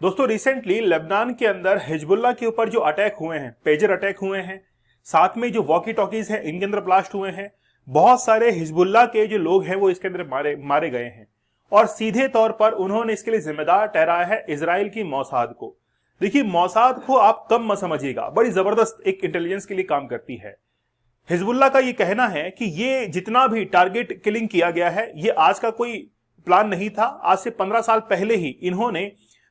दोस्तों recently Lebanon के अंदर हिजबुल्लाह के ऊपर जो अटैक हुए हैं, पेजर अटैक हुए हैं, साथ में जो वॉकी टॉकीज है इनके अंदर ब्लास्ट हुए हैं। बहुत सारे हिजबुल्लाह के जो लोग हैं वो इसके अंदर मारे गए हैं और सीधे तौर पर उन्होंने इसके लिए जिम्मेदार ठहराया है इजराइल की मौसाद को। देखिए मौसाद को आप कम मत समझिएगा, बड़ी जबरदस्त एक इंटेलिजेंस के लिए काम करती है। हिजबुल्लाह का ये कहना है कि ये जितना भी टारगेट किलिंग किया गया है ये आज का कोई प्लान नहीं था। आज से 15 साल पहले ही इन्होंने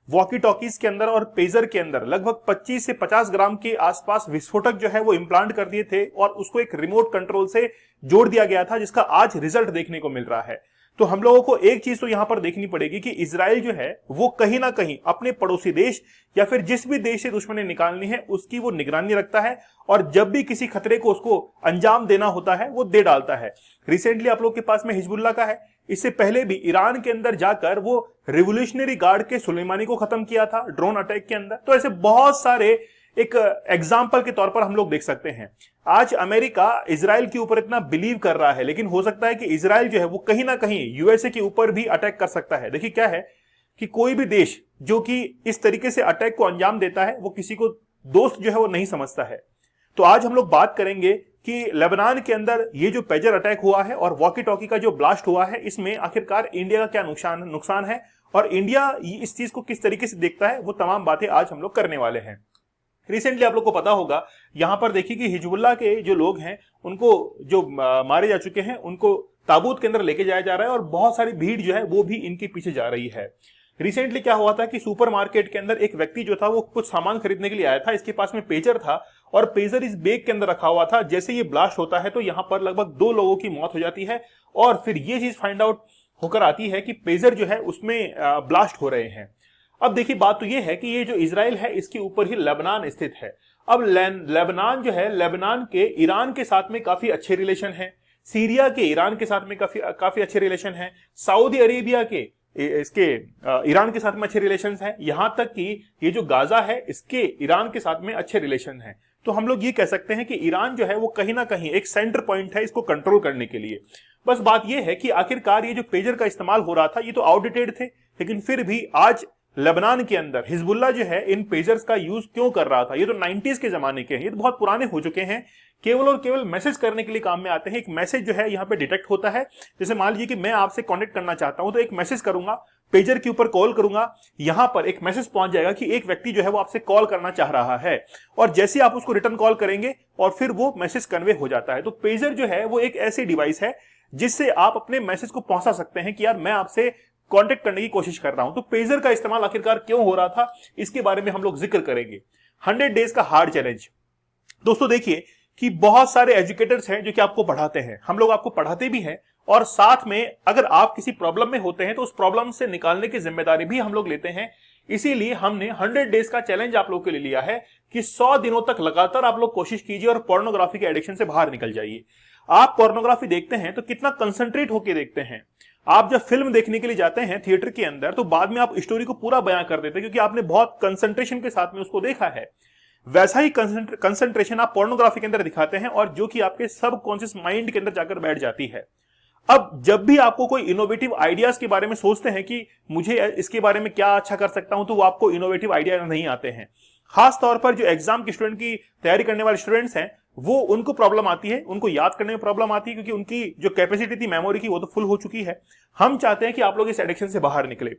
वॉकी टॉकीज के अंदर और पेजर के अंदर लगभग 25 से 50 ग्राम के आसपास विस्फोटक जो है वो इम्प्लांट कर दिए थे और उसको एक रिमोट कंट्रोल से जोड़ दिया गया था, जिसका आज रिजल्ट देखने को मिल रहा है। तो हम लोगों को एक चीज तो यहां पर देखनी पड़ेगी कि इजराइल जो है वो कहीं ना कहीं अपने पड़ोसी देश या फिर जिस भी देश से दुश्मनी निकालनी है उसकी वो निगरानी रखता है और जब भी किसी खतरे को उसको अंजाम देना होता है वो दे डालता है। रिसेंटली आप लोग के पास में हिजबुल्लाह का है, इससे पहले भी ईरान के अंदर जाकर वो रिवोल्यूशनरी गार्ड के सुलेमानी को खत्म किया था ड्रोन अटैक के अंदर। तो ऐसे बहुत सारे एक एग्जाम्पल के तौर पर हम लोग देख सकते हैं। आज अमेरिका इजराइल के ऊपर इतना बिलीव कर रहा है, लेकिन हो सकता है कि इजराइल जो है वो कहीं ना कहीं यूएसए के ऊपर भी अटैक कर सकता है। देखिए क्या है कि कोई भी देश जो कि इस तरीके से अटैक को अंजाम देता है वो किसी को दोस्त जो है वो नहीं समझता है। तो आज हम लोग बात करेंगे कि लेबनान के अंदर ये जो पेजर अटैक हुआ है और वॉकी टॉकी का जो ब्लास्ट हुआ है, इसमें आखिरकार इंडिया का क्या नुकसान है और इंडिया इस चीज को किस तरीके से देखता है, वो तमाम बातें आज हम लोग करने वाले हैं। रिसेंटली आप लोग को पता होगा यहां पर देखिए कि हिजबुल्लाह के जो लोग हैं उनको जो मारे जा चुके हैं उनको ताबूत के अंदर लेके जाया जा रहा है और बहुत सारी भीड़ जो है वो भी इनके पीछे जा रही है। रिसेंटली क्या हुआ था कि सुपरमार्केट के अंदर एक व्यक्ति जो था वो कुछ सामान खरीदने के लिए आया था, इसके पास में पेजर था और पेजर इस बैग के अंदर रखा हुआ था। जैसे ये ब्लास्ट होता है तो यहाँ पर लगभग 2 लोगों की मौत हो जाती है और फिर ये चीज फाइंड आउट होकर आती है कि पेजर जो है उसमें ब्लास्ट हो रहे हैं। अब देखिए बात तो ये है कि ये जो इजराइल है इसके ऊपर ही लेबनान स्थित है। अब लेबनान जो है, लेबनान के ईरान के साथ में काफी अच्छे रिलेशन है, सीरिया के ईरान के साथ में काफी अच्छे रिलेशन है, सऊदी अरेबिया के इसके ईरान के साथ में अच्छे रिलेशन है, यहां तक कि ये जो गाजा है इसके ईरान के साथ में अच्छे रिलेशन है। तो हम लोग ये कह सकते हैं कि ईरान जो है वो कहीं ना कहीं एक सेंटर पॉइंट है इसको कंट्रोल करने के लिए। बस बात ये है कि आखिरकार ये जो पेजर का इस्तेमाल हो रहा था ये तो आउटडेटेड थे, लेकिन फिर भी आज लेबनान के अंदर हिजबुल्लाह जो है इन पेजर्स का यूज क्यों कर रहा था। ये तो 90s के जमाने के हैं, ये तो बहुत पुराने हो चुके हैं, केवल और केवल मैसेज करने के लिए काम में आते हैं। एक मैसेज जो है यहाँ पे डिटेक्ट होता है, जैसे मान लीजिए कि मैं आपसे कांटेक्ट करना चाहता हूं तो एक मैसेज करूंगा, पेजर के ऊपर कॉल करूंगा, यहां पर एक मैसेज पहुंच जाएगा कि एक व्यक्ति जो है वो आपसे कॉल करना चाह रहा है और जैसे आप उसको रिटर्न कॉल करेंगे और फिर वो मैसेज कन्वे हो जाता है। तो पेजर जो है वो एक ऐसी डिवाइस है जिससे आप अपने मैसेज को पहुंचा सकते हैं कि यार मैं आपसे कांटेक्ट करने की कोशिश कर रहा हूं। तो पेजर का इस्तेमाल आखिरकार क्यों हो रहा था इसके बारे में हम लोग जिक्र करेंगे। 100 डेज का हार्ड चैलेंज। दोस्तों देखिए कि बहुत सारे एजुकेटर्स हैं जो कि आपको पढ़ाते हैं, हम लोग आपको पढ़ाते भी हैं और साथ में अगर आप किसी प्रॉब्लम में होते हैं तो उस प्रॉब्लम से निकालने की जिम्मेदारी भी हम लोग लेते हैं। इसीलिए हमने 100 डेज का चैलेंज आप लोग के लिए लिया है कि 100 दिनों तक लगातार आप लोग कोशिश कीजिए और पोर्नोग्राफी के एडिक्शन से बाहर निकल जाइए। आप पोर्नोग्राफी देखते हैं तो कितना कंसंट्रेट होकर देखते हैं। आप जब फिल्म देखने के लिए जाते हैं थिएटर के अंदर तो बाद में आप स्टोरी को पूरा बयां कर देते हैं क्योंकि आपने बहुत कंसंट्रेशन के साथ में उसको देखा है। वैसा ही कंसंट्रेशन आप पोर्नोग्राफी के अंदर दिखाते हैं और जो कि आपके सबकॉन्शियस माइंड के अंदर जाकर बैठ जाती है। अब जब भी आपको कोई इनोवेटिव आइडियाज के बारे में सोचते हैं कि मुझे इसके बारे में क्या अच्छा कर सकता हूं, तो वो आपको इनोवेटिव आइडिया नहीं आते हैं। खास तौर पर जो एग्जाम के स्टूडेंट की तैयारी करने वाले स्टूडेंट्स हैं वो उनको प्रॉब्लम आती है, उनको याद करने में प्रॉब्लम आती है क्योंकि उनकी जो कैपेसिटी थी मेमोरी की वो तो फुल हो चुकी है। हम चाहते हैं कि आप लोग इस एडिक्शन से बाहर निकले।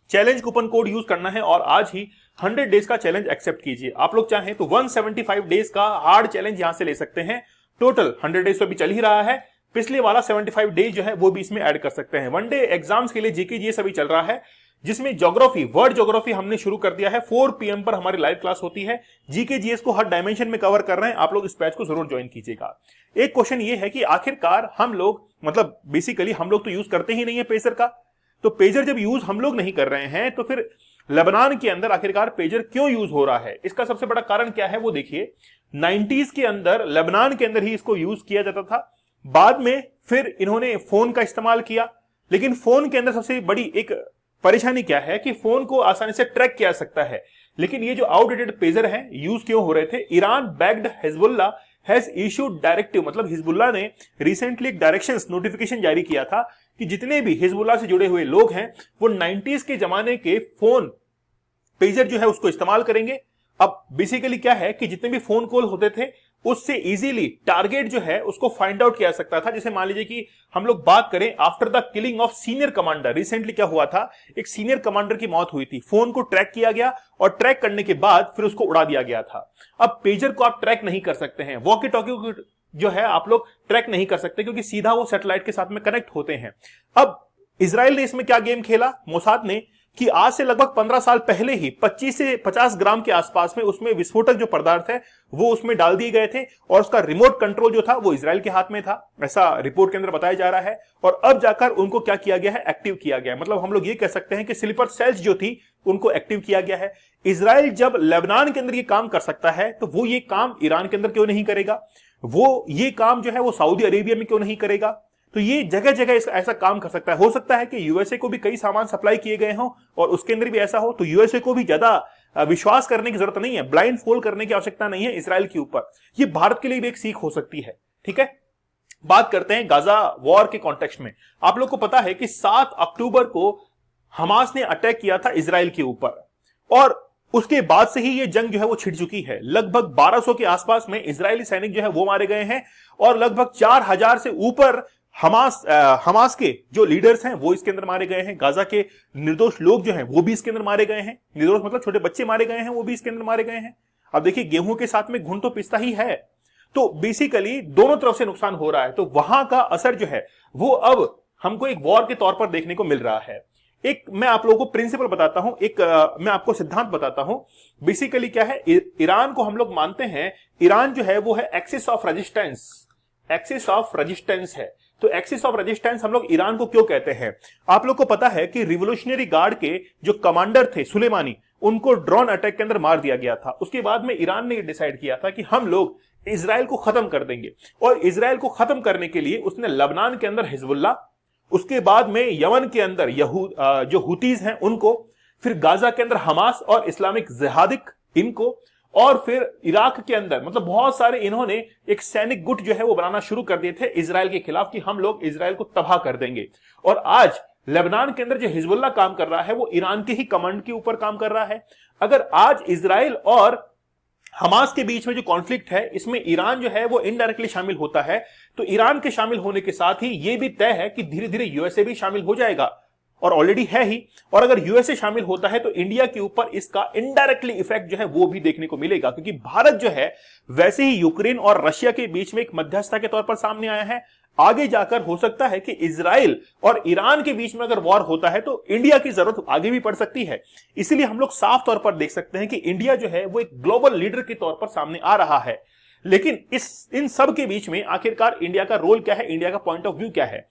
चैलेंज कूपन कोड यूज करना है और आज ही 100 डेज का चैलेंज एक्सेप्ट कीजिए। आप लोग चाहें तो 175 डेज का हार्ड चैलेंज यहां से ले सकते हैं। टोटल 100 डेज तो अभी चल ही रहा है, पिछले वाला 75 डेज जो है वो भी इसमें ऐड कर सकते हैं। 1 डे एग्जाम्स के लिए जीके जीएस अभी चल रहा है, जिसमें ज्योग्राफी, वर्ल्ड ज्योग्राफी हमने शुरू कर दिया है। 4 PM पर हमारी लाइव क्लास होती है। जीके जीएस को हर डायमेंशन में कवर कर रहे हैं, आप लोग इस बैच को जरूर ज्वाइन कीजिएगा। एक क्वेश्चन ये है कि आखिरकार हम लोग मतलब बेसिकली हम लोग तो यूज करते ही नहीं है पेजर का, तो पेजर जब यूज हम लोग नहीं कर रहे हैं तो फिर लेबनान के अंदर आखिरकार पेजर क्यों यूज हो रहा है, इसका सबसे बड़ा कारण क्या है वो देखिए। 90s के अंदर लेबनान के अंदर ही इसको यूज किया जाता था, बाद में फिर इन्होंने फोन का इस्तेमाल किया, लेकिन फोन के अंदर सबसे बड़ी एक परेशानी क्या है कि फोन को आसानी से ट्रैक किया जा सकता है, लेकिन ये जो आउटडेटेड पेजर हैं यूज क्यों हो रहे थे। Iran backed Hezbollah has issued directive, मतलब हिजबुल्लाह ने रिसेंटली एक डायरेक्शंस नोटिफिकेशन जारी किया था कि जितने भी हिजबुल्लाह से जुड़े हुए लोग हैं वो 90s के जमाने के फोन पेजर जो है उसको इस्तेमाल करेंगे। अब बेसिकली क्या है कि जितने भी फोन कॉल होते थे उससे इजीली टारगेट जो है उसको फाइंड आउट किया सकता था। जैसे मान लीजिए कि हम लोग बात करें after the killing of senior commander, recently क्या हुआ था, एक सीनियर कमांडर की मौत हुई थी, फोन को ट्रैक किया गया और ट्रैक करने के बाद फिर उसको उड़ा दिया गया था। अब पेजर को आप ट्रैक नहीं कर सकते हैं, वॉकी टॉकी को जो है आप लोग ट्रैक नहीं कर सकते क्योंकि सीधा वो सैटेलाइट के साथ में कनेक्ट होते हैं। अब इजराइल ने इसमें क्या गेम खेला, मोसाद ने, कि आज से लगभग 15 साल पहले ही 25 से 50 ग्राम के आसपास में उसमें विस्फोटक जो पदार्थ है वो उसमें डाल दिए गए थे और उसका रिमोट कंट्रोल जो था वो इजराइल के हाथ में था, ऐसा रिपोर्ट के अंदर बताया जा रहा है। और अब जाकर उनको क्या किया गया है, एक्टिव किया गया है। मतलब हम लोग ये कह सकते हैं कि स्लीपर सेल्स जो थी उनको एक्टिव किया गया है। इजराइल जब लेबनान के अंदर ये काम कर सकता है तो वो ये काम ईरान के अंदर क्यों नहीं करेगा, वो ये काम जो है वो सऊदी अरेबिया में क्यों नहीं करेगा। तो ये जगह जगह ऐसा काम कर सकता है। हो सकता है कि यूएसए को भी कई सामान सप्लाई किए गए हों और उसके अंदर भी ऐसा हो, तो यूएसए को भी ज्यादा विश्वास करने की जरूरत नहीं है, ब्लाइंड फॉल करने की आवश्यकता नहीं है इजराइल के ऊपर। ये भारत के लिए भी एक सीख हो सकती है। ठीक है, बात करते हैं गाजा वॉर के कॉन्टेक्स्ट में। आप लोग को पता है कि 7 अक्टूबर को हमास ने अटैक किया था इजराइल के ऊपर और उसके बाद से ही ये जंग जो है वो छिड़ चुकी है। लगभग 1200 के आसपास में इजरायली सैनिक जो है वो मारे गए हैं और लगभग 4000 से ऊपर हमास के जो लीडर्स हैं वो इसके अंदर मारे गए हैं। गाजा के निर्दोष लोग जो हैं वो भी इसके अंदर मारे गए हैं, निर्दोष मतलब छोटे बच्चे मारे गए हैं, वो भी इसके अंदर मारे गए हैं। अब देखिए, गेहूं के साथ में घुन तो पिसता ही है, तो बेसिकली दोनों तरफ से नुकसान हो रहा है। तो वहां का असर जो है वो अब हमको एक वॉर के तौर पर देखने को मिल रहा है। एक मैं आप लोगों को प्रिंसिपल बताता हूं, एक मैं आपको सिद्धांत बताता हूं। बेसिकली क्या है, ईरान को हम लोग मानते हैं, ईरान जो है वो है axis of resistance, axis of resistance है। तो एक्सिस ऑफ रेजिस्टेंस हम लोग ईरान को क्यों कहते हैं, आप लोग को पता है कि रिवोल्यूशनरी गार्ड के जो कमांडर थे सुलेमानी, उनको ड्रोन अटैक के अंदर मार दिया गया था। उसके बाद में ईरान ने डिसाइड किया था कि हम लोग इजराइल को खत्म कर देंगे और इजराइल को खत्म करने के लिए उसने लेबनान के अंदर हिजबुल्लाह, उसके बाद में यमन के अंदर जो हुतीज हैं उनको, फिर गाजा के अंदर हमास और इस्लामिक जिहादिक इनको, और फिर इराक के अंदर मतलब बहुत सारे इन्होंने एक सैनिक गुट जो है वो बनाना शुरू कर दिए थे इजराइल के खिलाफ कि हम लोग इजराइल को तबाह कर देंगे। और आज लेबनान के अंदर जो हिजबुल्लाह काम कर रहा है वो ईरान के ही कमांड के ऊपर काम कर रहा है। अगर आज इजराइल और हमास के बीच में जो कॉन्फ्लिक्ट है इसमें ईरान जो है वो इनडायरेक्टली शामिल होता है, तो ईरान के शामिल होने के साथ ही यह भी तय है कि धीरे धीरे यूएसए भी शामिल हो जाएगा और ऑलरेडी है ही। और अगर यूएसए शामिल होता है तो इंडिया के ऊपर इसका इनडायरेक्टली इफेक्ट जो है वो भी देखने को मिलेगा, क्योंकि भारत जो है वैसे ही यूक्रेन और रशिया के बीच में एक मध्यस्थता के तौर पर सामने आया है। आगे जाकर हो सकता है कि इजराइल और ईरान के बीच में अगर वॉर होता है तो इंडिया की जरूरत आगे भी पड़ सकती है। इसीलिए हम लोग साफ तौर पर देख सकते हैं कि इंडिया जो है वो एक ग्लोबल लीडर के तौर पर सामने आ रहा है। लेकिन इन सब के बीच में आखिरकार इंडिया का रोल क्या है, इंडिया का पॉइंट ऑफ व्यू क्या है।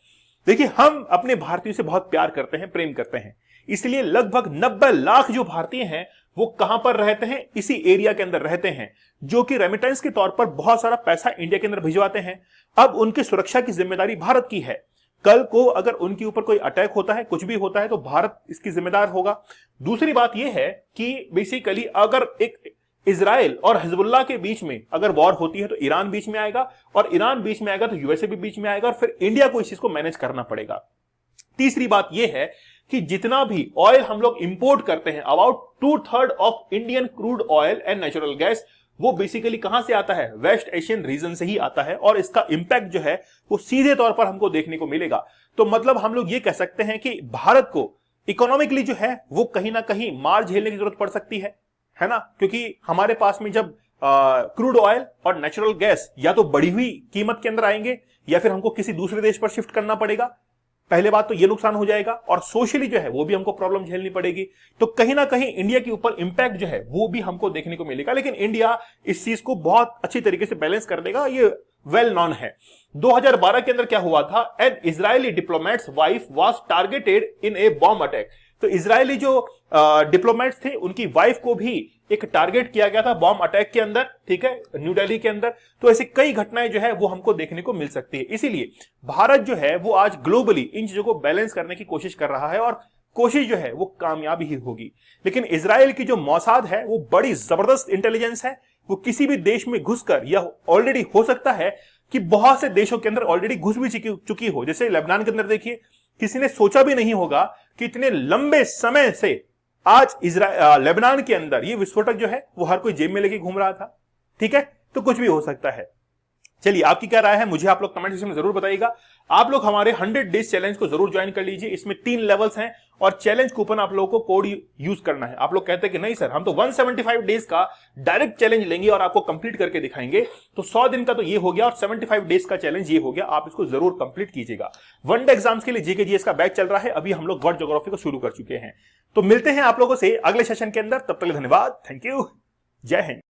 देखिए, हम अपने भारतीयों से बहुत प्यार करते हैं, प्रेम करते हैं, इसलिए लगभग 90 लाख जो भारतीय हैं वो कहां पर रहते हैं, इसी एरिया के अंदर रहते हैं, जो कि रेमिटेंस के तौर पर बहुत सारा पैसा इंडिया के अंदर भिजवाते हैं। अब उनकी सुरक्षा की जिम्मेदारी भारत की है। कल को अगर उनके ऊपर कोई अटैक होता है, कुछ भी होता है, तो भारत इसकी जिम्मेदार होगा। दूसरी बात यह है कि बेसिकली अगर एक इजराइल और हिजबुल्लाह के बीच में अगर वॉर होती है तो ईरान बीच में आएगा, और ईरान बीच में आएगा तो यूएसए भी बीच में आएगा, और फिर इंडिया को इस चीज को मैनेज करना पड़ेगा। तीसरी बात यह है कि जितना भी ऑयल हम लोग इंपोर्ट करते हैं, about 2/3 of Indian crude oil and natural gas, वो बेसिकली कहां से आता है, वेस्ट एशियन रीजन से ही आता है, और इसका इंपैक्ट जो है वो सीधे तौर पर हमको देखने को मिलेगा। तो मतलब हम लोग ये कह सकते हैं कि भारत को इकोनॉमिकली जो है वो कहीं ना कहीं मार झेलने की जरूरत पड़ सकती है ना, क्योंकि हमारे पास में जब क्रूड ऑयल और नेचुरल गैस या तो बढ़ी हुई कीमत के अंदर आएंगे या फिर हमको किसी दूसरे देश पर शिफ्ट करना पड़ेगा। पहले बात तो ये नुकसान हो जाएगा, और सोशली जो है वो भी हमको प्रॉब्लम झेलनी पड़ेगी। तो कहीं ना कहीं इंडिया के ऊपर इंपैक्ट जो है वो भी हमको देखने को मिलेगा, लेकिन इंडिया इस चीज को बहुत अच्छी तरीके से बैलेंस कर देगा, ये वेल नॉन है। 2012 के अंदर क्या हुआ था, N Israeli diplomats wife was targeted in A bomb attack. तो इजरायली जो डिप्लोमेट्स थे उनकी वाइफ को भी एक टारगेट किया गया था बॉम्ब अटैक के अंदर, ठीक है, न्यू दिल्ली के अंदर। तो ऐसी कई घटनाएं जो है वो हमको देखने को मिल सकती है। इसीलिए भारत जो है वो आज ग्लोबली इन चीजों को बैलेंस करने की कोशिश कर रहा है, और कोशिश जो है वो कामयाबी ही होगी। लेकिन इजराइल की जो मौसाद है वो बड़ी जबरदस्त इंटेलिजेंस है, वो किसी भी देश में घुसकर, या ऑलरेडी हो सकता है कि बहुत से देशों के अंदर ऑलरेडी घुस भी चुकी हो। जैसे लेबनान के अंदर देखिए, किसी ने सोचा भी नहीं होगा कि इतने लंबे समय से आज लेबनान के अंदर ये विस्फोटक जो है वो हर कोई जेब में लेके घूम रहा था। ठीक है, तो कुछ भी हो सकता है। चलिए, आपकी क्या राय है मुझे आप लोग कमेंट सेक्शन में जरूर बताइएगा। आप लोग हमारे 100 डेज चैलेंज को जरूर ज्वाइन कर लीजिए। इसमें 3 लेवल्स हैं और चैलेंज कूपन आप लोगों को कोड यूज करना है। आप लोग कहते हैं कि नहीं सर, हम तो 175 डेज का डायरेक्ट चैलेंज लेंगे और आपको कंप्लीट करके दिखाएंगे। तो 100 दिन का तो ये हो गया और 75 डेज का चैलेंज ये हो गया। आप इसको जरूर कंप्लीट कीजिएगा। वनडे एग्जाम्स के लिए जीके जीएस का बैच चल रहा है। अभी हम लोग वर्ल्ड ज्योग्राफी को शुरू कर चुके हैं। तो मिलते हैं आप लोगों से अगले सेशन के अंदर। तब तक धन्यवाद, थैंक यू, जय हिंद।